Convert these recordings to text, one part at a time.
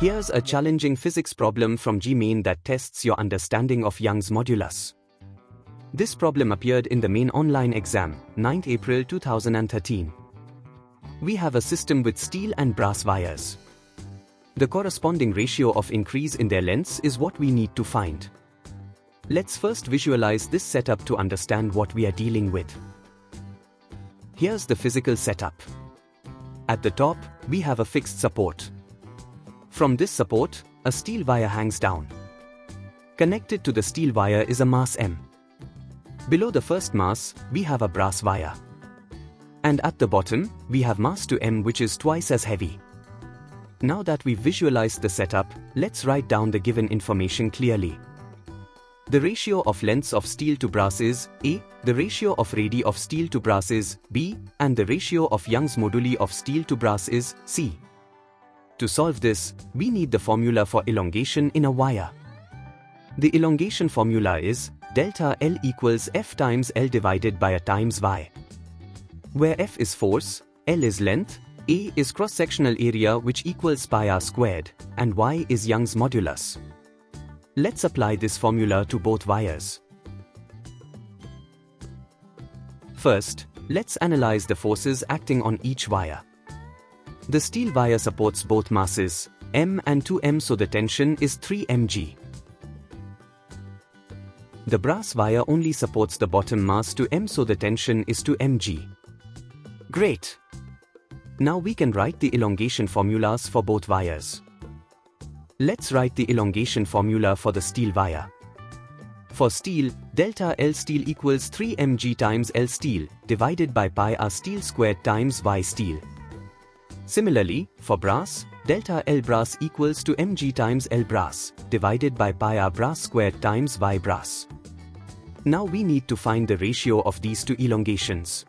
Here's a challenging physics problem from JEE Main that tests your understanding of Young's modulus. This problem appeared in the Main online exam, 9th April 2013. We have a system with steel and brass wires. The corresponding ratio of increase in their lengths is what we need to find. Let's first visualize this setup to understand what we are dealing with. Here's the physical setup. At the top, we have a fixed support. From this support, a steel wire hangs down. Connected to the steel wire is a mass M. Below the first mass, we have a brass wire. And at the bottom, we have mass to M, which is twice as heavy. Now that we've visualized the setup, let's write down the given information clearly. The ratio of lengths of steel to brass is A, the ratio of radii of steel to brass is B, and the ratio of Young's moduli of steel to brass is C. To solve this, we need the formula for elongation in a wire. The elongation formula is delta L equals F times L divided by a times Y, where F is force, L is length, A is cross-sectional area which equals pi r squared, and Y is Young's modulus. Let's apply this formula to both wires. First, let's analyze the forces acting on each wire. The steel wire supports both masses, M and 2M, so the tension is 3 mg. The brass wire only supports the bottom mass to M, so the tension is 2 mg. Great! Now we can write the elongation formulas for both wires. Let's write the elongation formula for the steel wire. For steel, delta L steel equals 3 mg times L steel divided by pi r steel squared times Y steel. Similarly, for brass, delta L brass equals to mg times L brass divided by pi r brass squared times Y brass. Now we need to find the ratio of these two elongations.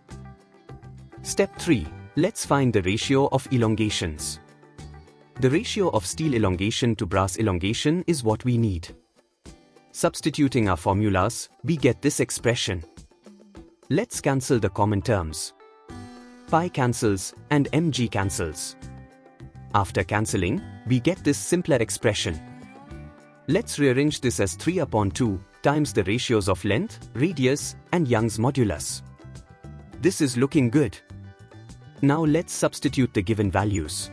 Step 3. Let's find the ratio of elongations. The ratio of steel elongation to brass elongation is what we need. Substituting our formulas, we get this expression. Let's cancel the common terms. Pi cancels and mg cancels. After cancelling, we get this simpler expression. Let's rearrange this as 3/2 times the ratios of length, radius, and Young's modulus. This is looking good. Now let's substitute the given values.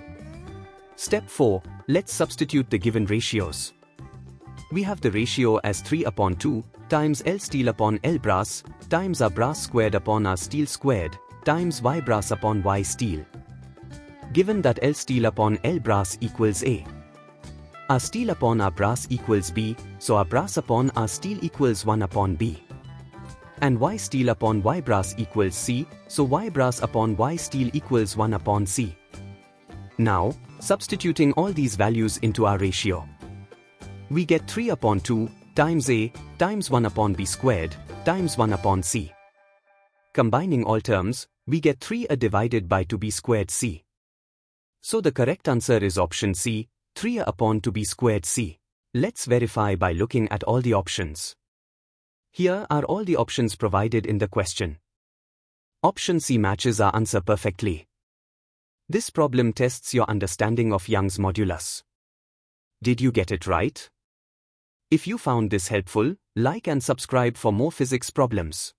Step 4. Let's substitute the given ratios. We have the ratio as 3/2 times L steel upon L brass times R brass squared upon R steel squared times Y brass upon Y steel. Given that L steel upon L brass equals A, R steel upon R brass equals B, so R brass upon R steel equals 1/B. And Y steel upon Y brass equals C, so Y brass upon Y steel equals 1/C. Now, substituting all these values into our ratio, we get 3/2 times A times 1/B squared times 1/C. Combining all terms, we get 3A divided by 2B squared C. So the correct answer is option C, 3A/2B squared C. Let's verify by looking at all the options. Here are all the options provided in the question. Option C matches our answer perfectly. This problem tests your understanding of Young's modulus. Did you get it right? If you found this helpful, like and subscribe for more physics problems.